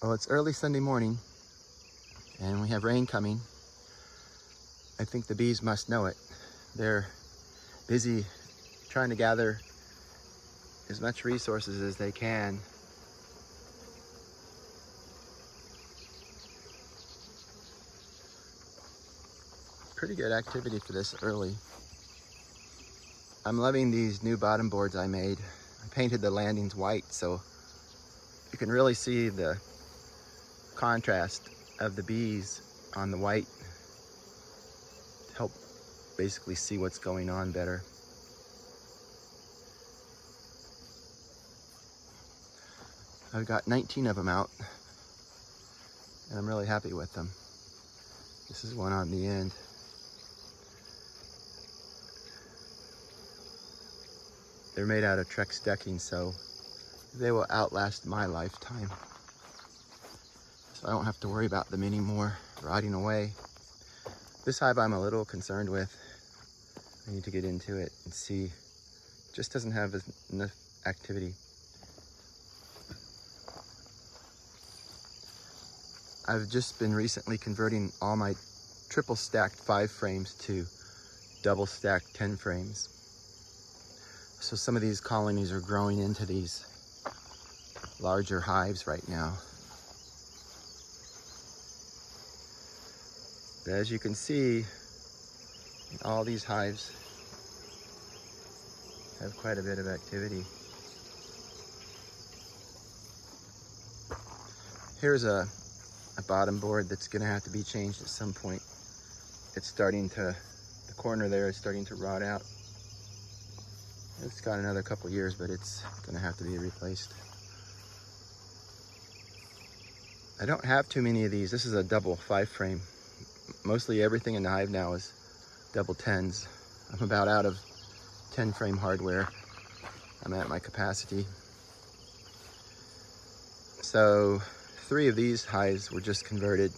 Well, it's early Sunday morning and we have rain coming. I think the bees must know it. They're busy trying to gather as much resources as they can. Pretty good activity for this early. I'm loving these new bottom boards I made. I painted the landings white so you can really see the contrast of the bees on the white to help basically see what's going on better. I've got 19 of them out and I'm really happy with them. This is one on the end. They're made out of Trex decking, so they will outlast my lifetime. So I don't have to worry about them anymore rotting away. This hive I'm a little concerned with. I need to get into it and see. It just doesn't have enough activity. I've just been recently converting all my triple stacked 5 frames to double stacked 10 frames. So some of these colonies are growing into these larger hives right now. But as you can see, all these hives have quite a bit of activity. Here's a bottom board that's gonna have to be changed at some point. It's starting to, the corner there is starting to rot out. It's got another couple years, but it's gonna have to be replaced. I don't have too many of these. This is a double 5 frame. Mostly everything in the hive now is double 10s. I'm about out of 10 frame hardware. I'm at my capacity. So 3 of these hives were just converted.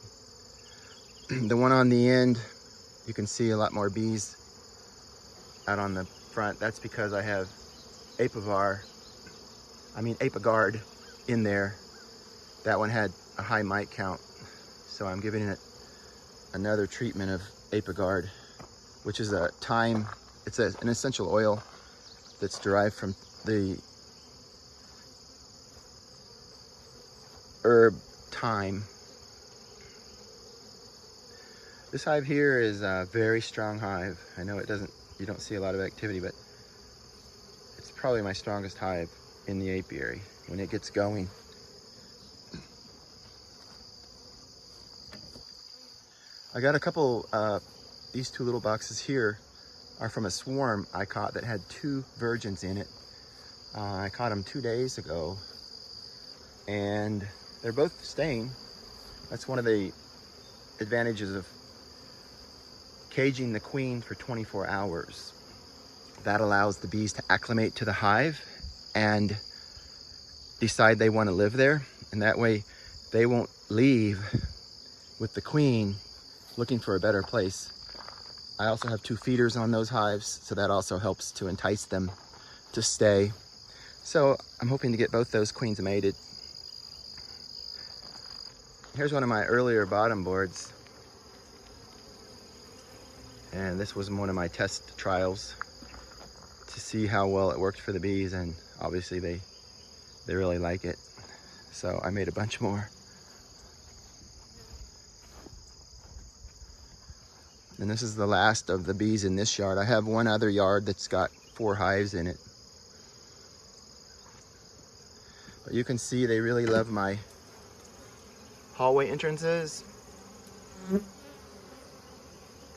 The one on the end, you can see a lot more bees out on the front. That's because I have apiguard in there. That one had a high mite count, so I'm giving it another treatment of apiguard, which is an essential oil that's derived from the herb thyme. This hive here is a very strong hive. I know you don't see a lot of activity, but it's probably my strongest hive in the apiary when it gets going. I got a couple, these 2 little boxes here are from a swarm I caught that had 2 virgins in it. I caught them 2 days ago and they're both staying. That's one of the advantages of caging the queen for 24 hours. That allows the bees to acclimate to the hive and decide they want to live there. And that way they won't leave with the queen looking for a better place. I also have 2 feeders on those hives, so that also helps to entice them to stay. So I'm hoping to get both those queens mated. Here's one of my earlier bottom boards. And this was one of my test trials to see how well it worked for the bees, and obviously they really like it. So I made a bunch more. And this is the last of the bees in this yard. I have one other yard that's got 4 hives in it. But you can see they really love my hallway entrances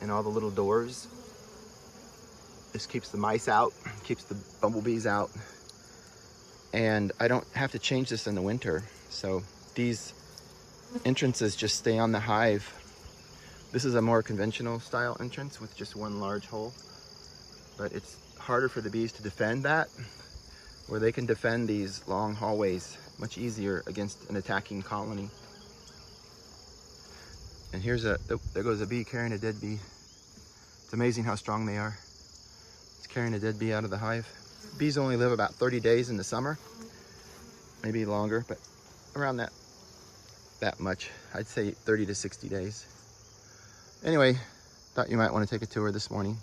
and all the little doors. This keeps the mice out, keeps the bumblebees out. And I don't have to change this in the winter. So these entrances just stay on the hive. This is a more conventional style entrance with just 1 large hole, but it's harder for the bees to defend that, where they can defend these long hallways much easier against an attacking colony. And here's there goes a bee carrying a dead bee. It's amazing how strong they are. It's carrying a dead bee out of the hive. Bees only live about 30 days in the summer, maybe longer, but around that that much. I'd say 30 to 60 days. Anyway, thought you might want to take a tour this morning.